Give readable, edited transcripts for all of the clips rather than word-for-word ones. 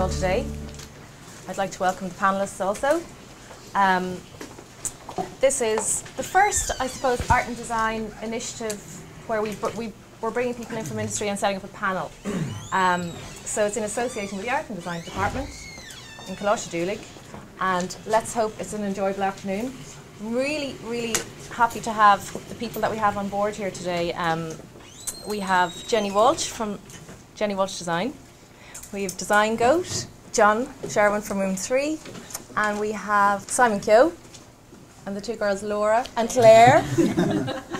all today. I'd like to welcome the panellists also. This is the first, I suppose, art and design initiative where we're bringing people in from industry and setting up a panel. So it's in association with the Art and Design Department in Coláiste Dhúlaigh, and let's hope it's an enjoyable afternoon. Really, really happy to have the people that we have on board here today. We have Jenny Walsh from Jenny Walsh Design. We have Design Goat, John Sherwin from RoomThree, and we have Simon Keogh and the two girls Laura and Clare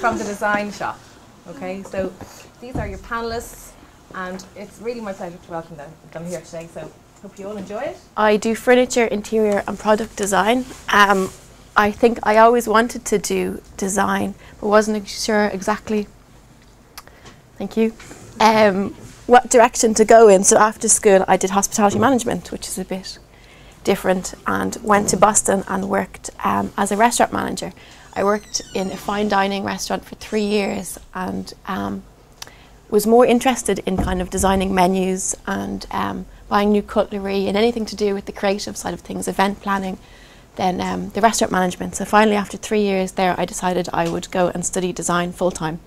from the Design Shop. Okay, so these are your panellists, and it's really my pleasure to welcome them here today. So hope you all enjoy it. I do furniture, interior, and product design. I think I always wanted to do design, but wasn't sure exactly. Thank you. What direction to go in. So after school, I did hospitality management, which is a bit different, and went to Boston and worked as a restaurant manager. I worked in a fine dining restaurant for 3 years, and was more interested in kind of designing menus and buying new cutlery and anything to do with the creative side of things, event planning, than the restaurant management. So finally, after 3 years there, I decided I would go and study design full-time.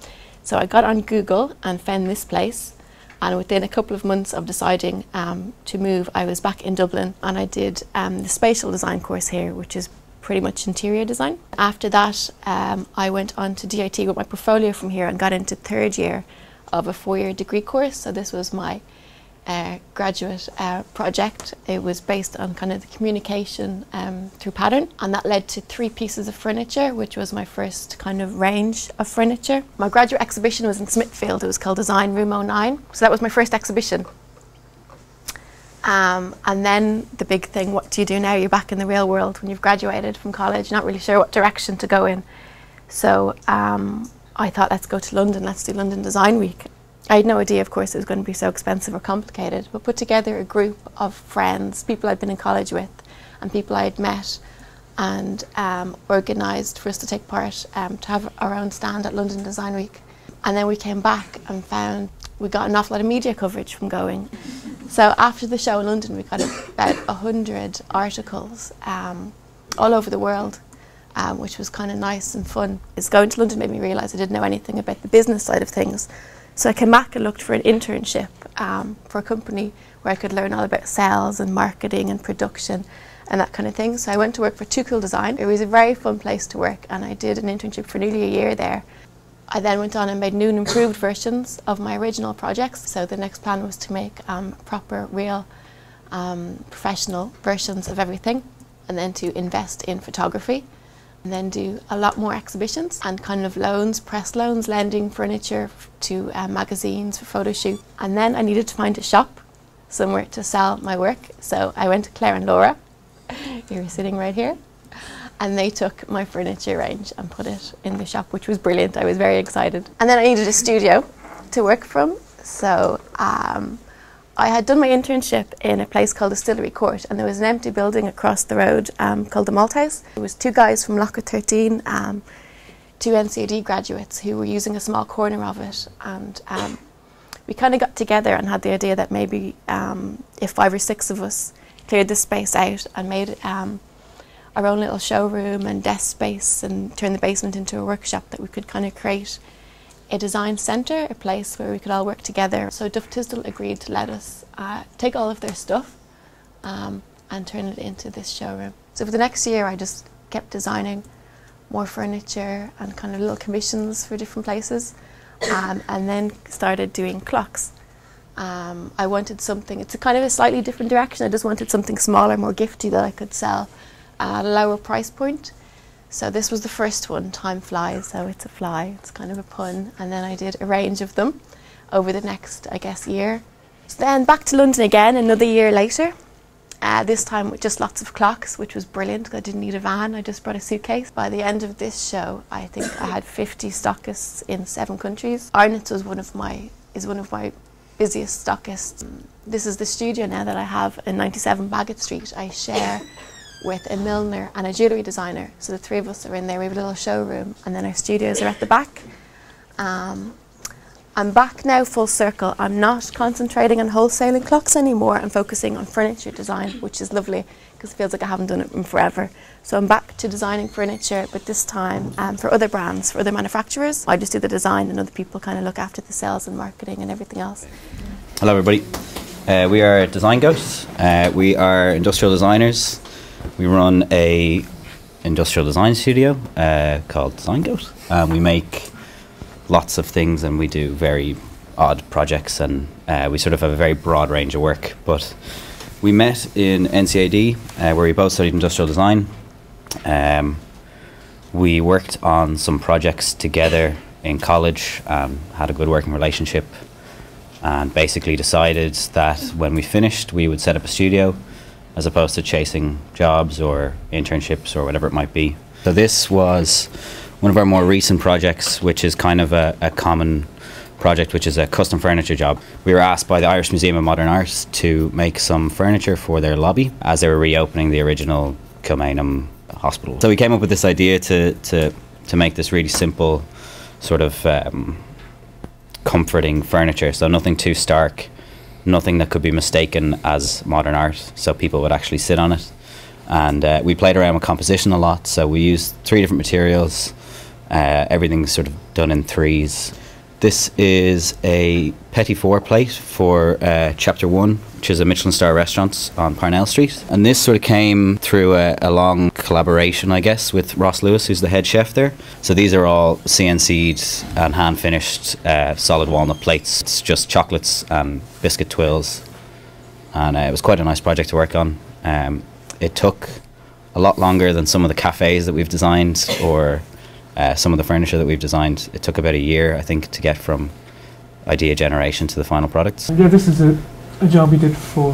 So I got on Google and found this place, and within a couple of months of deciding to move, I was back in Dublin, and I did the spatial design course here, which is pretty much interior design. After that, I went on to DIT with my portfolio from here and got into third year of a 4-year degree course. So this was my graduate project. It was based on kind of the communication through pattern, and that led to 3 pieces of furniture, which was my first kind of range of furniture. My graduate exhibition was in Smithfield. It was called Design Room 09. So that was my first exhibition. And then the big thing, what do you do now? You're back in the real world when you've graduated from college, not really sure what direction to go in. So I thought, let's go to London, let's do London Design Week. I had no idea, of course, it was going to be so expensive or complicated, but put together a group of friends, people I'd been in college with and people I'd met, and organised for us to take part, to have our own stand at London Design Week. And then we came back and found we got an awful lot of media coverage from going. So after the show in London, we got about 100 articles all over the world, which was kind of nice and fun. Going to London made me realise I didn't know anything about the business side of things. So I came back and looked for an internship for a company where I could learn all about sales and marketing and production and that kind of thing. So I went to work for Too Cool Design. It was a very fun place to work, and I did an internship for nearly a year there. I then went on and made new and improved versions of my original projects. So the next plan was to make proper, real, professional versions of everything, and then to invest in photography, and then do a lot more exhibitions and kind of loans, press loans, lending furniture to magazines for photo shoot. And then I needed to find a shop somewhere to sell my work. So I went to Clare and Laura, who were sitting right here, and they took my furniture range and put it in the shop, which was brilliant. I was very excited. And then I needed a studio to work from. So I had done my internship in a place called Distillery Court, and there was an empty building across the road called the Malt House. There was 2 guys from Locker 13, 2 NCAD graduates who were using a small corner of it, and we kind of got together and had the idea that maybe if 5 or 6 of us cleared this space out and made our own little showroom and desk space and turned the basement into a workshop, that we could kind of create a design centre, a place where we could all work together. So Duff Tisdale agreed to let us take all of their stuff and turn it into this showroom. So for the next year, I just kept designing more furniture and kind of little commissions for different places, and then started doing clocks. I wanted something, it's a kind of a slightly different direction. I just wanted something smaller, more gifty, that I could sell at a lower price point. So this was the first one, Time Flies, so it's a fly, it's kind of a pun. And then I did a range of them over the next, I guess, year. So then back to London again, another year later. This time with just lots of clocks, which was brilliant because I didn't need a van, I just brought a suitcase. By the end of this show, I think I had 50 stockists in 7 countries. Arnott's was one of my busiest stockists. This is the studio now that I have in 97 Bagot Street. I share with a milliner and a jewellery designer. So the 3 of us are in there. We have a little showroom, and then our studios are at the back. I'm back now full circle. I'm not concentrating on wholesaling clocks anymore. I'm focusing on furniture design, which is lovely because it feels like I haven't done it in forever. So I'm back to designing furniture, but this time for other brands, for other manufacturers. I just do the design and other people kind of look after the sales and marketing and everything else. Hello everybody. We are Design Goat. We are industrial designers. We run a industrial design studio called Design Goat. We make lots of things and we do very odd projects, and we sort of have a very broad range of work. But we met in NCAD where we both studied industrial design. We worked on some projects together in college, had a good working relationship, and basically decided that when we finished we would set up a studio as opposed to chasing jobs or internships or whatever it might be. So this was one of our more recent projects, which is kind of a common project, which is a custom furniture job. We were asked by the Irish Museum of Modern Art to make some furniture for their lobby as they were reopening the original Kilmainham Hospital. So we came up with this idea to make this really simple sort of comforting furniture, so nothing too stark, nothing that could be mistaken as modern art, so people would actually sit on it. And we played around with composition a lot, so we used 3 different materials. Everything's sort of done in 3s. This is a Petit Four plate for Chapter 1, which is a Michelin star restaurant on Parnell Street. And this sort of came through a long collaboration, I guess, with Ross Lewis, who's the head chef there. So these are all CNC'd and hand-finished solid walnut plates. It's just chocolates and biscuit twills. And it was quite a nice project to work on. It took a lot longer than some of the cafes that we've designed, or some of the furniture that we've designed. It took about a year, I think, to get from idea generation to the final product. Yeah, this is a job we did for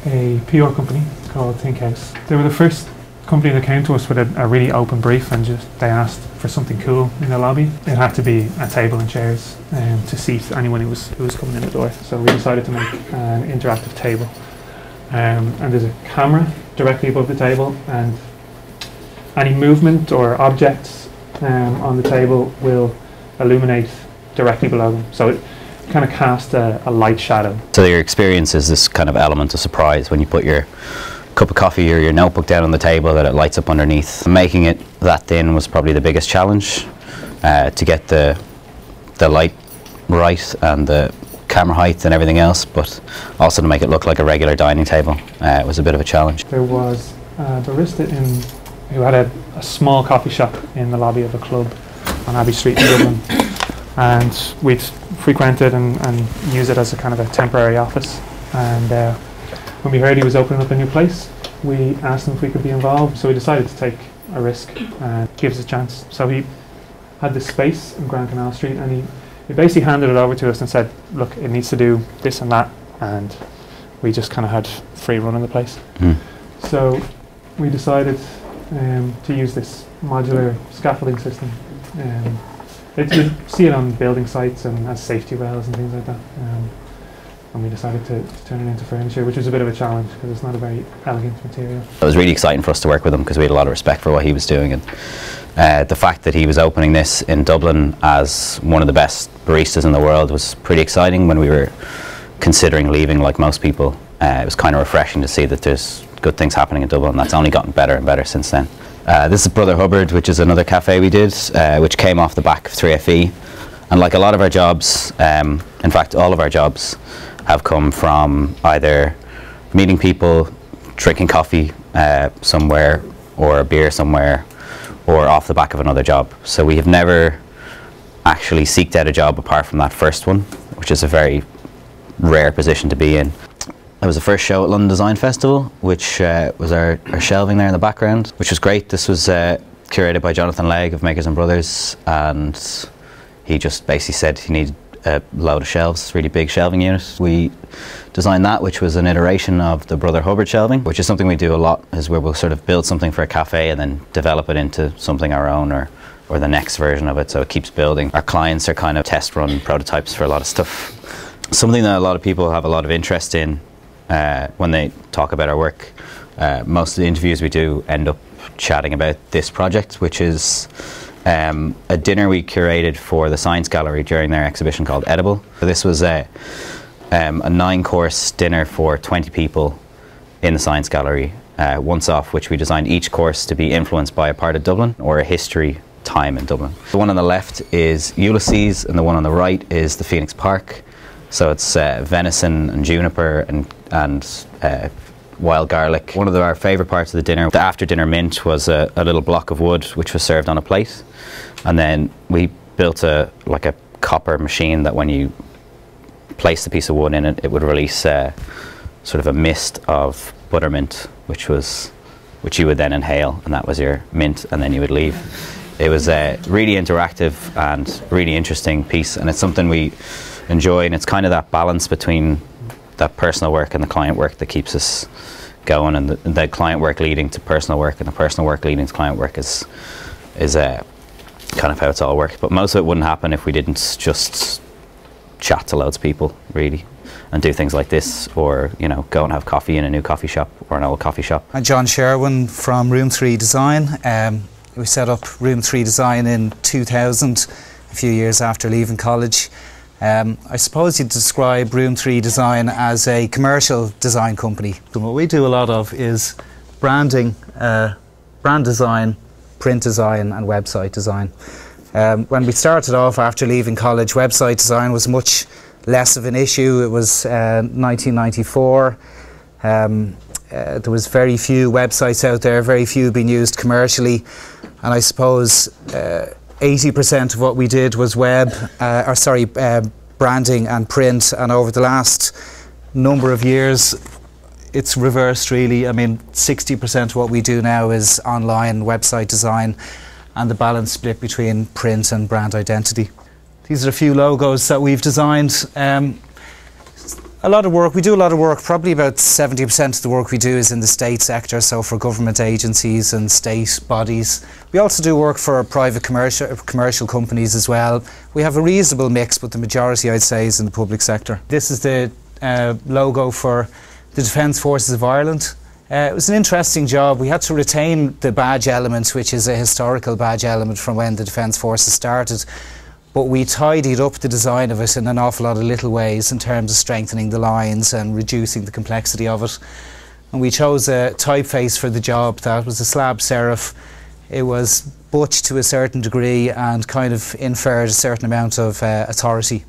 a PR company called Think House. They were the first company that came to us with a really open brief, and just they asked for something cool in the lobby. It had to be a table and chairs to seat anyone who was coming in the door. So we decided to make an interactive table. And there's a camera directly above the table, and any movement or objects on the table will illuminate directly below them, so it kind of casts a light shadow. So your experience is this kind of element of surprise when you put your cup of coffee or your notebook down on the table, that it lights up underneath. Making it that thin was probably the biggest challenge, to get the light right and the camera height and everything else, but also to make it look like a regular dining table. It was a bit of a challenge. There was a barista who had a small coffee shop in the lobby of a club on Abbey Street in Dublin, and we'd frequent it and use it as a kind of a temporary office. And when we heard he was opening up a new place, we asked him if we could be involved, so we decided to take a risk and give us a chance. So he had this space in Grand Canal Street, and he basically handed it over to us and said, look, it needs to do this and that, and we just kind of had free run in the place. So we decided to use this modular scaffolding system. You see it on building sites and as safety rails and things like that. And we decided to turn it into furniture, which was a bit of a challenge because it's not a very elegant material. It was really exciting for us to work with him because we had a lot of respect for what he was doing, and the fact that he was opening this in Dublin as one of the best baristas in the world was pretty exciting. When we were considering leaving, like most people, it was kind of refreshing to see that there's good things happening in Dublin. That's only gotten better and better since then. This is Brother Hubbard, which is another cafe we did, which came off the back of 3FE. And like a lot of our jobs, in fact all of our jobs, have come from either meeting people, drinking coffee somewhere, or a beer somewhere, or off the back of another job. So we have never actually seeked out a job apart from that first one, which is a very rare position to be in. It was the first show at London Design Festival, which was our shelving there in the background, which was great. This was curated by Jonathan Legge of Makers and Brothers, and he just basically said he needed a load of shelves, really big shelving unit. We designed that, which was an iteration of the Brother Hubbard shelving, which is something we do a lot, is where we'll sort of build something for a cafe and then develop it into something our own, or the next version of it, so it keeps building. Our clients are kind of test run prototypes for a lot of stuff. Something that a lot of people have a lot of interest in when they talk about our work. Most of the interviews we do end up chatting about this project, which is a dinner we curated for the Science Gallery during their exhibition called Edible. So this was a 9-course dinner for 20 people in the Science Gallery, once off, which we designed each course to be influenced by a part of Dublin or a history time in Dublin. The one on the left is Ulysses and the one on the right is the Phoenix Park. So it's venison and juniper and wild garlic. One of our favourite parts of the dinner, the after dinner mint, was a little block of wood which was served on a plate, and then we built a copper machine that when you place the piece of wood in it, it would release sort of a mist of buttermint, which you would then inhale, and that was your mint, and then you would leave. It was a really interactive and really interesting piece, and it's something we enjoy, and it's kind of that balance between that personal work and the client work that keeps us going, and the client work leading to personal work and the personal work leading to client work is kind of how it's all worked. But most of it wouldn't happen if we didn't just chat to loads of people, really, and do things like this, or go and have coffee in a new coffee shop or an old coffee shop. I'm John Sherwin from RoomThree Design. We set up RoomThree Design in 2000, a few years after leaving college. I suppose you'd describe RoomThree Design as a commercial design company. So what we do a lot of is branding, brand design, print design and website design. When we started off after leaving college, website design was much less of an issue. It was 1994. There was very few websites out there, very few being used commercially, and I suppose 80% of what we did was branding and print, and over the last number of years it's reversed really. I mean, 60% of what we do now is online website design, and the balance split between print and brand identity. These are a few logos that we've designed. A lot of work, we do a lot of work, probably about 70% of the work we do is in the state sector, so for government agencies and state bodies. We also do work for private commercial companies as well. We have a reasonable mix, but the majority, I'd say, is in the public sector. This is the logo for the Defence Forces of Ireland. It was an interesting job. We had to retain the badge element, which is a historical badge element from when the Defence Forces started. But we tidied up the design of it in an awful lot of little ways in terms of strengthening the lines and reducing the complexity of it. And we chose a typeface for the job that was a slab serif. It was butched to a certain degree and kind of inferred a certain amount of authority.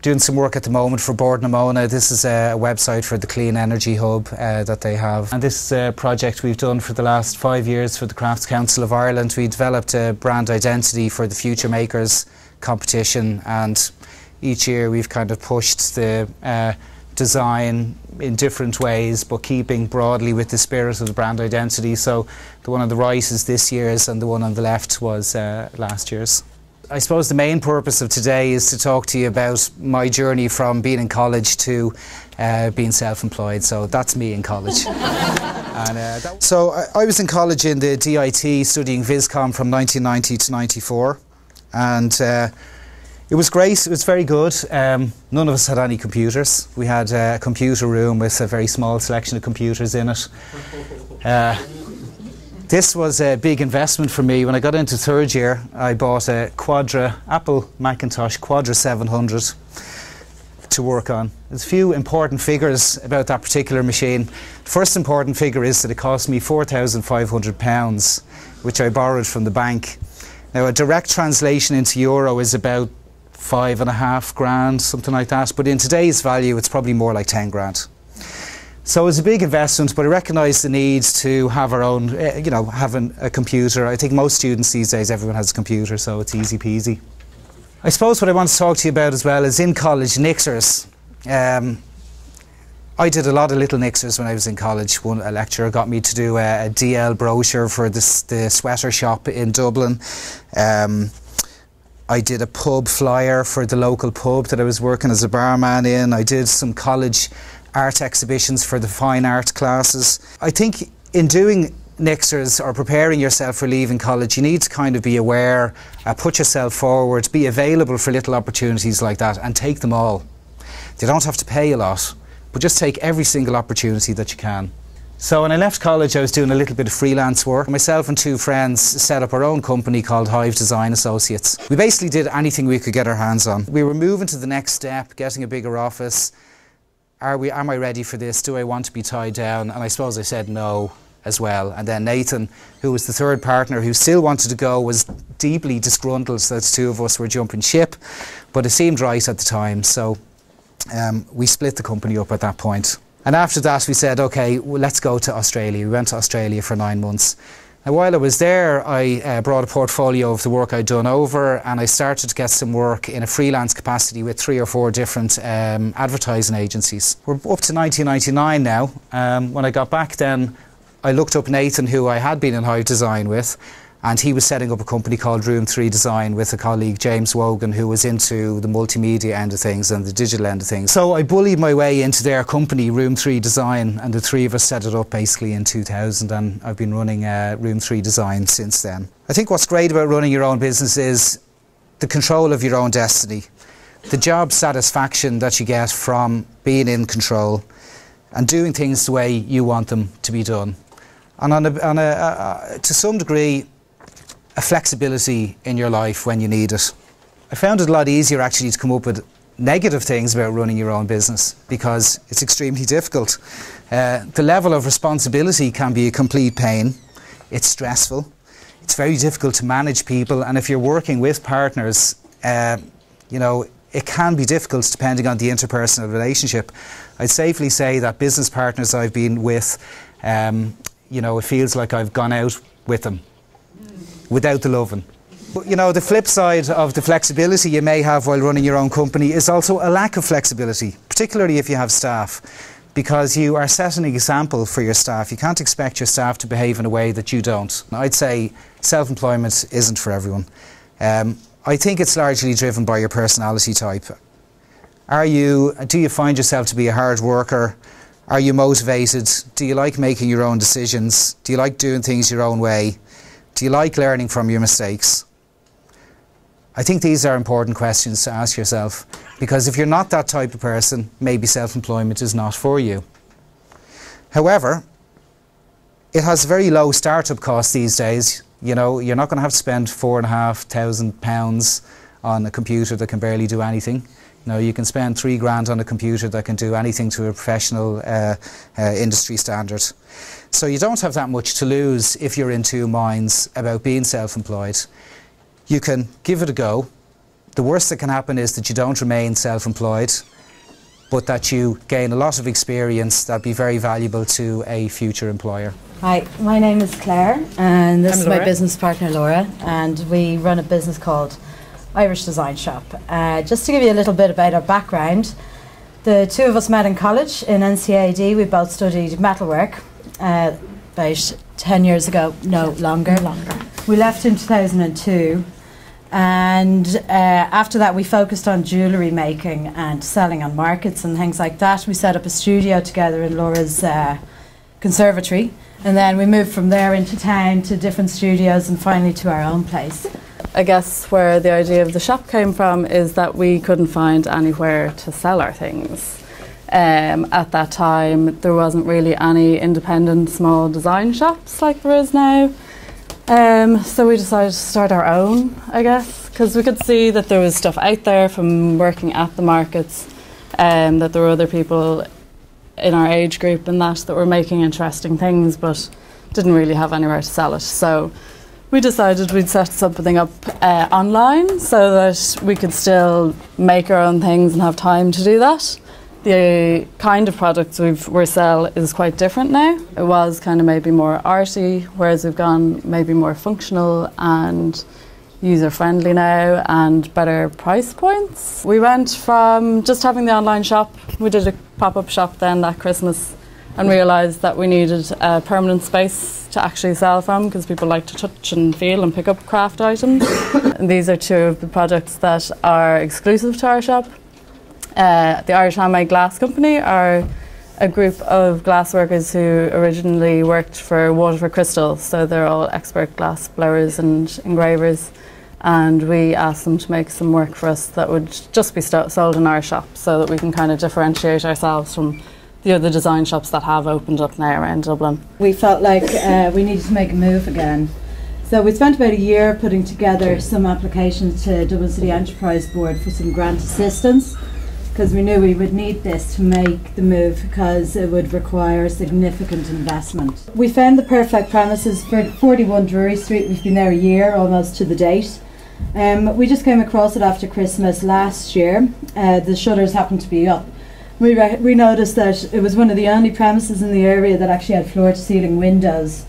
Doing some work at the moment for Bord na Móna. This is a website for the Clean Energy Hub that they have. And this is a project we've done for the last 5 years for the Crafts Council of Ireland. We developed a brand identity for the Future Makers competition, and each year we've kind of pushed the design in different ways, but keeping broadly with the spirit of the brand identity. So the one on the right is this year's and the one on the left was last year's. I suppose the main purpose of today is to talk to you about my journey from being in college to being self-employed. So that's me in college. So I was in college in the DIT studying Viscom from 1990 to 94. And it was great, it was very good. None of us had any computers. We had a computer room with a very small selection of computers in it. This was a big investment for me. When I got into third year, I bought a Apple Macintosh Quadra 700 to work on. There's a few important figures about that particular machine. The first important figure is that it cost me £4,500, which I borrowed from the bank. Now, a direct translation into euro is about 5.5 grand, something like that. But in today's value, it's probably more like 10 grand. So it was a big investment, but I recognised the need to have our own, having a computer. I think most students these days, everyone has a computer, so it's easy peasy. I suppose what I want to talk to you about as well is in college, Nixers. I did a lot of little Nixers when I was in college. A lecturer got me to do a DL brochure for the sweater shop in Dublin. I did a pub flyer for the local pub that I was working as a barman in. I did some college art exhibitions for the fine art classes. I think in doing Nixers or preparing yourself for leaving college, you need to kind of be aware, put yourself forward, be available for little opportunities like that and take them all. They don't have to pay a lot, but just take every single opportunity that you can. So when I left college, I was doing a little bit of freelance work. Myself and 2 friends set up our own company called Hive Design Associates. We basically did anything we could get our hands on. We were moving to the next step, getting a bigger office. Am I ready for this? Do I want to be tied down? And I suppose I said no as well. And then Nathan, who was the third partner, who still wanted to go, was deeply disgruntled that the 2 of us were jumping ship. But it seemed right at the time, so we split the company up at that point. And after that we said, okay, well, let's go to Australia. We went to Australia for 9 months. And while I was there, I brought a portfolio of the work I'd done over, and I started to get some work in a freelance capacity with 3 or 4 different advertising agencies. We're up to 1999 now. When I got back then, I looked up Nathan, who I had been in Hive Design with, and he was setting up a company called RoomThree Design with a colleague, James Wogan, who was into the multimedia end of things and the digital end of things. So I bullied my way into their company, RoomThree Design, and the 3 of us set it up basically in 2000, and I've been running RoomThree Design since then. I think what's great about running your own business is the control of your own destiny, the job satisfaction that you get from being in control and doing things the way you want them to be done. And to some degree, a flexibility in your life when you need it. I found it a lot easier actually to come up with negative things about running your own business because it's extremely difficult. The level of responsibility can be a complete pain. It's stressful. It's very difficult to manage people, and if you're working with partners, you know, it can be difficult depending on the interpersonal relationship. I'd safely say that business partners I've been with, you know, it feels like I've gone out with them without the loving. But, you know, the flip side of the flexibility you may have while running your own company is also a lack of flexibility, particularly if you have staff, because you are setting an example for your staff. You can't expect your staff to behave in a way that you don't. I'd say self-employment isn't for everyone. I think it's largely driven by your personality type. Do you find yourself to be a hard worker? Are you motivated? Do you like making your own decisions? Do you like doing things your own way? Do you like learning from your mistakes? I think these are important questions to ask yourself, because if you're not that type of person, maybe self-employment is not for you. However, it has very low startup costs these days. You know, you're not going to have to spend £4,500 on a computer that can barely do anything. You know, you can spend £3,000 on a computer that can do anything to a professional industry standard. So you don't have that much to lose if you're in 2 minds about being self-employed. You can give it a go. The worst that can happen is that you don't remain self-employed, but that you gain a lot of experience that'd be very valuable to a future employer. Hi, my name is Clare, and this is my business partner Laura, and we run a business called Irish Design Shop. Just to give you a little bit about our background, the 2 of us met in college in NCAD. We both studied metalwork about 10 years ago, no, longer. We left in 2002, and after that we focused on jewellery making and selling on markets and things like that. We set up a studio together in Laura's conservatory, and then we moved from there into town to different studios and finally to our own place. I guess where the idea of the shop came from is that we couldn't find anywhere to sell our things. At that time there wasn't really any independent small design shops like there is now. So we decided to start our own, I guess, because we could see that there was stuff out there from working at the markets, that there were other people in our age group and that were making interesting things but didn't really have anywhere to sell it. So we decided we'd set something up online so that we could still make our own things and have time to do that. The kind of products we sell is quite different now. It was kind of maybe more arty, whereas we've gone maybe more functional and user-friendly now and better price points. We went from just having the online shop, we did a pop-up shop then that Christmas and realised that we needed a permanent space to actually sell from because people like to touch and feel and pick up craft items. And these are 2 of the products that are exclusive to our shop. The Irish Handmade Glass Company are a group of glass workers who originally worked for Waterford Crystal, so they're all expert glass blowers and engravers, and we asked them to make some work for us that would just be sold in our shop so that we can kind of differentiate ourselves from the other design shops that have opened up now around Dublin. We felt like we needed to make a move again. So we spent about a year putting together some applications to Dublin City Enterprise Board for some grant assistance, because we knew we would need this to make the move, because it would require significant investment. We found the perfect premises for 41 Drury Street. We've been there a year almost to the date. We just came across it after Christmas last year. The shutters happened to be up. We noticed that it was one of the only premises in the area that actually had floor-to-ceiling windows.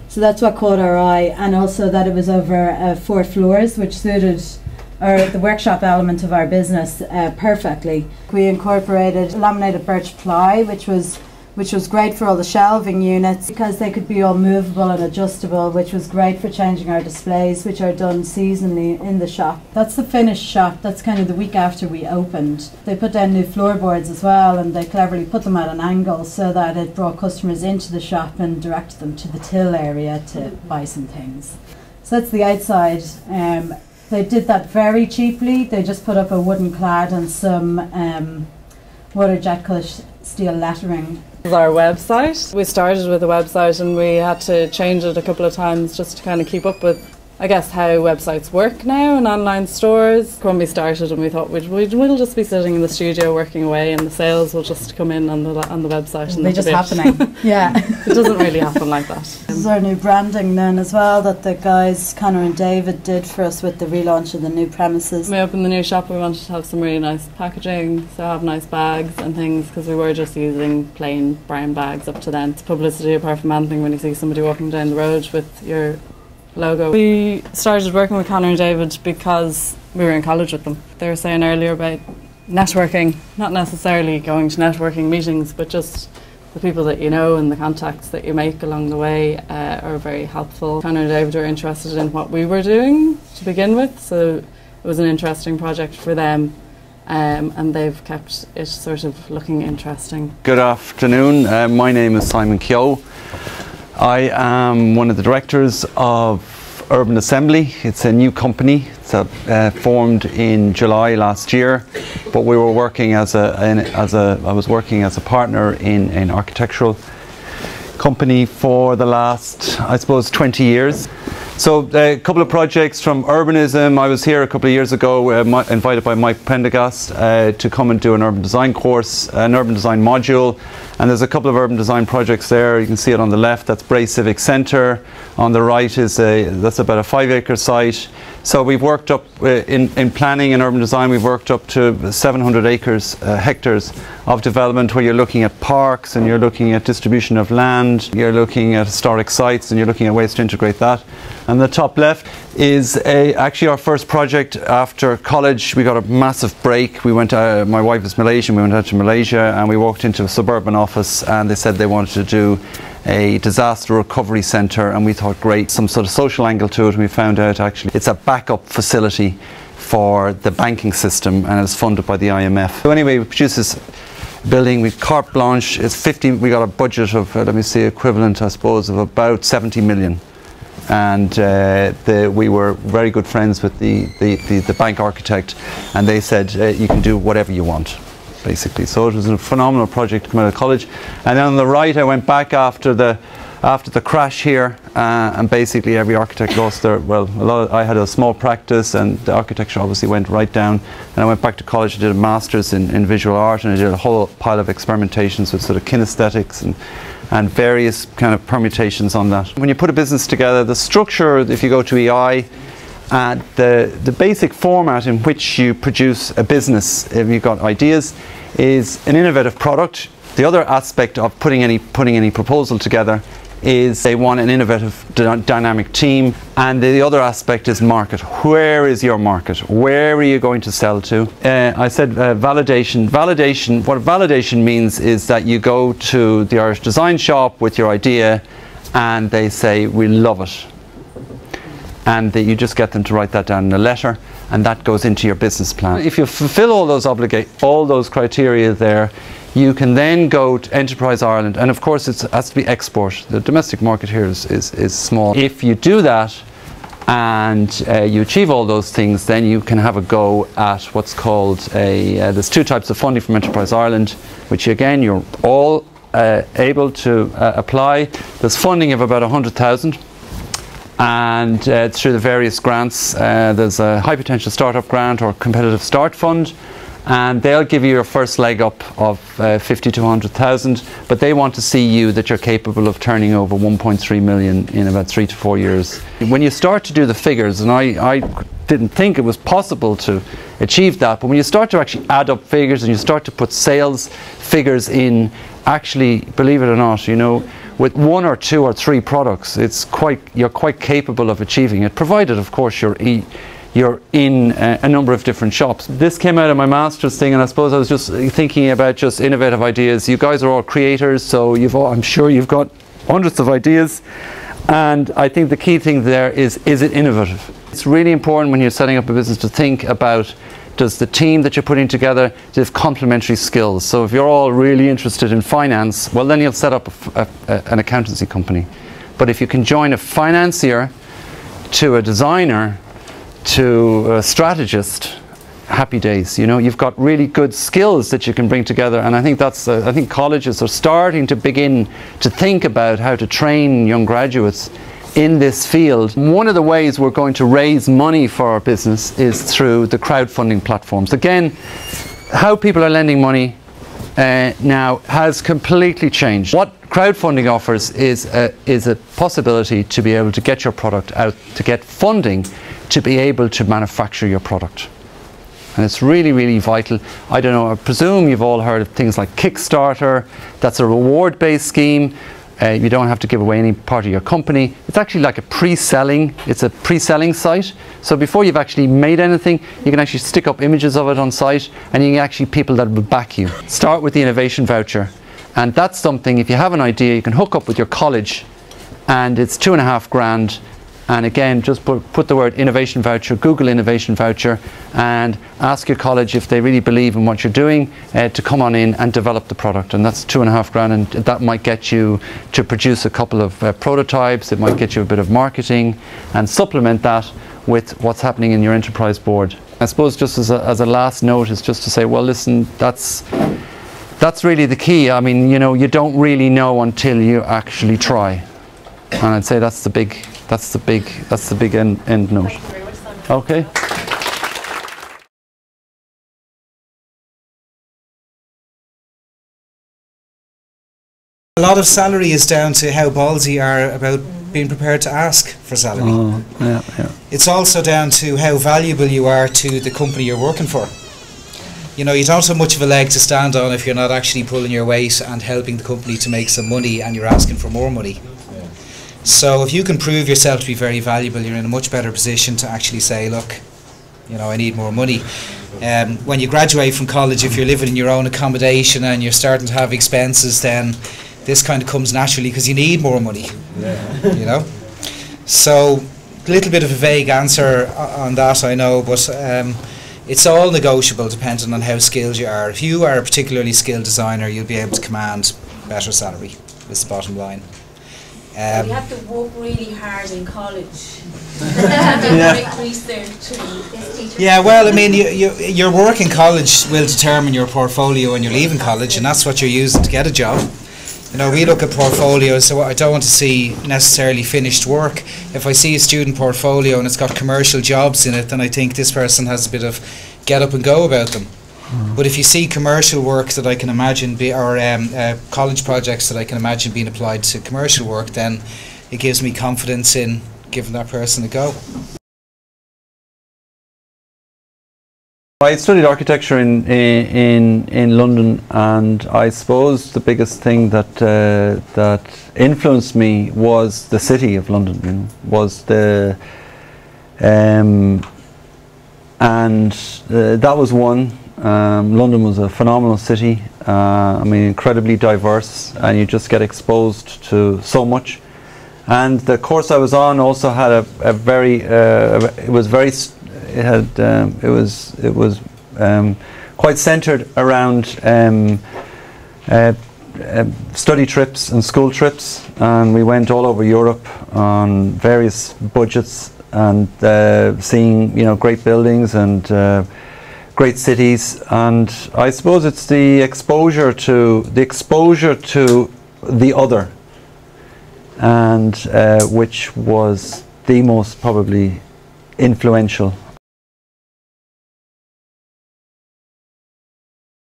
So that's what caught our eye, and also that it was over 4 floors, which suited the workshop element of our business perfectly. We incorporated laminated birch ply, which was great for all the shelving units, because they could be all movable and adjustable, which was great for changing our displays, which are done seasonally in the shop. That's the finished shop. That's kind of the week after we opened. They put down new floorboards as well, and they cleverly put them at an angle so that it brought customers into the shop and directed them to the till area to buy some things. So that's the outside. They did that very cheaply. They just put up a wooden clad and some water jet cut steel lettering. Our website. We started with a website and we had to change it a couple of times just to kind of keep up with, I guess, how websites work now and online stores. When we started, and we thought we'll just be sitting in the studio working away, and the sales will just come in on the website. And they're just happening. Yeah, it doesn't really happen like that. This is our new branding then as well, that the guys Connor and David did for us with the relaunch of the new premises. When we opened the new shop, we wanted to have some really nice packaging, so have nice bags and things, because we were just using plain brown bags up to then. It's publicity apart from anything when you see somebody walking down the road with your logo. We started working with Connor and David because we were in college with them. They were saying earlier about networking, not necessarily going to networking meetings, but just the people that you know and the contacts that you make along the way are very helpful. Connor and David were interested in what we were doing to begin with, so it was an interesting project for them, and they've kept it sort of looking interesting. Good afternoon, my name is Simon Keogh. I am one of the directors of Urban Assembly. It's a new company. It's formed in July last year, but we were working I was working as a partner in an architectural company for the last, I suppose, 20 years. So a couple of projects from urbanism. I was here a couple of years ago, invited by Mike Prendergast to come and do an urban design course, an urban design module, and there's a couple of urban design projects there. You can see it on the left, that's Bray Civic Centre. On the right is that's about a 5-acre site. So we've worked up in planning and urban design, we've worked up to 700 hectares of development, where you're looking at parks and you're looking at distribution of land, you're looking at historic sites, and you're looking at ways to integrate that. And the top left is actually our first project after college. We got a massive break. We went, my wife is Malaysian, we went out to Malaysia and we walked into a suburban office and they said they wanted to do a disaster recovery centre, and we thought, great, some sort of social angle to it, and we found out actually it's a backup facility for the banking system and it's funded by the IMF. So anyway, we produced this building with carte blanche. It's 50, we got a budget of, let me see, equivalent I suppose of about 70 million. And we were very good friends with the bank architect, and they said you can do whatever you want, basically. So it was a phenomenal project to come out of college. And then on the right, I went back after the crash here, and basically every architect lost their, well, I had a small practice, and the architecture obviously went right down. And I went back to college, I did a master's in visual art, and I did a whole pile of experimentations with sort of kinesthetics and various kind of permutations on that. When you put a business together, the structure, if you go to EI, the basic format in which you produce a business, if you've got ideas, is an innovative product. The other aspect of putting any proposal together is they want an innovative, dynamic team, and the other aspect is market. Where is your market? Where are you going to sell to? I said validation. Validation. What validation means is that you go to the Irish Design Shop with your idea, and they say, we love it, and you just get them to write that down in a letter, and that goes into your business plan. If you fulfill all those criteria there, you can then go to Enterprise Ireland, and of course it has to be export. The domestic market here is small. If you do that, and you achieve all those things, then you can have a go at what's called there's two types of funding from Enterprise Ireland, which again you're all able to apply. There's funding of about 100,000, and through the various grants, there's a high potential startup grant or competitive start fund, and they'll give you your first leg up of 50 to 100,000, but they want to see you that you're capable of turning over 1.3 million in about 3 to 4 years. When you start to do the figures, and I didn't think it was possible to achieve that, but when you start to actually add up figures and you start to put sales figures in, actually, believe it or not, you know, with 1 or 2 or 3 products, you're quite capable of achieving it, provided of course you're in a number of different shops. This came out of my master's thing, and I suppose I was just thinking about just innovative ideas. You guys are all creators, so I'm sure you've got hundreds of ideas, and I think the key thing there is it innovative? It's really important when you're setting up a business to think about, does the team that you're putting together have complementary skills? So if you're all really interested in finance, well then you'll set up an accountancy company. But if you can join a financier to a designer to a strategist, happy days. You know, you've got really good skills that you can bring together, and I think I think colleges are starting to begin to think about how to train young graduates in this field. One of the ways we're going to raise money for our business is through the crowdfunding platforms. Again, how people are lending money now has completely changed. What crowdfunding offers is a possibility to be able to get your product out, to get funding to be able to manufacture your product. And it's really, really vital. I don't know, I presume you've all heard of things like Kickstarter. That's a reward-based scheme. You don't have to give away any part of your company. It's actually like it's a pre-selling site. So before you've actually made anything, you can actually stick up images of it on site, and you can actually people that will back you. Start with the innovation voucher. And that's something, if you have an idea, you can hook up with your college, and it's $2,500. And again, just put the word innovation voucher, Google innovation voucher, and ask your college if they really believe in what you're doing to come on in and develop the product. And that's $2,500, and that might get you to produce a couple of prototypes. It might get you a bit of marketing, and supplement that with what's happening in your enterprise board. I suppose just as a last note is just to say, well, listen, that's really the key. I mean, you know, you don't really know until you actually try. And I'd say that's the big end note. Okay. A lot of salary is down to how ballsy you are about being prepared to ask for salary. Oh, yeah. It's also down to how valuable you are to the company you're working for. You know, you don't have much of a leg to stand on if you're not actually pulling your weight and helping the company to make some money, and you're asking for more money. So if you can prove yourself to be very valuable, you're in a much better position to actually say, look, you know, I need more money. When you graduate from college, if you're living in your own accommodation and you're starting to have expenses, then this kind of comes naturally because you need more money, you know. So a little bit of a vague answer on that, I know, but it's all negotiable depending on how skilled you are. If you are a particularly skilled designer, you'll be able to command better salary, is the bottom line. You have to work really hard in college. Great research. Yeah, well, I mean, your work in college will determine your portfolio when you're leaving college, and that's what you're using to get a job. You know, we look at portfolios, so I don't want to see necessarily finished work. If I see a student portfolio and it's got commercial jobs in it, then I think this person has a bit of get up and go about them. But if you see commercial work that I can imagine college projects that I can imagine being applied to commercial work, then it gives me confidence in giving that person a go. I studied architecture in London, and I suppose the biggest thing that influenced me was the city of London. You know, was the that was one. London was a phenomenal city. I mean, incredibly diverse, and you just get exposed to so much. And the course I was on also had a very it was quite centered around study trips and school trips, and we went all over Europe on various budgets, and seeing, you know, great buildings and great cities. And I suppose it's the exposure to the other, and which was the most probably influential.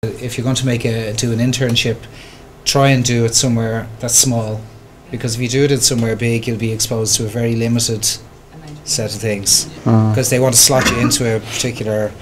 If you're going to do an internship, try and do it somewhere that's small, because if you do it somewhere big, you'll be exposed to a very limited set of things, because they want to slot you into a particular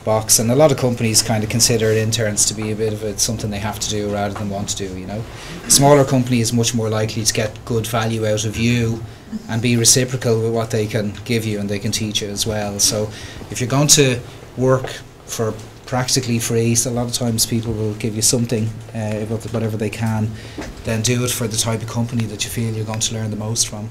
box, and a lot of companies kind of consider interns to be a bit of something they have to do rather than want to do, you know. A smaller company is much more likely to get good value out of you and be reciprocal with what they can give you and they can teach you as well. So if you're going to work for practically free, so a lot of times people will give you something, whatever they can, then do it for the type of company that you feel you're going to learn the most from.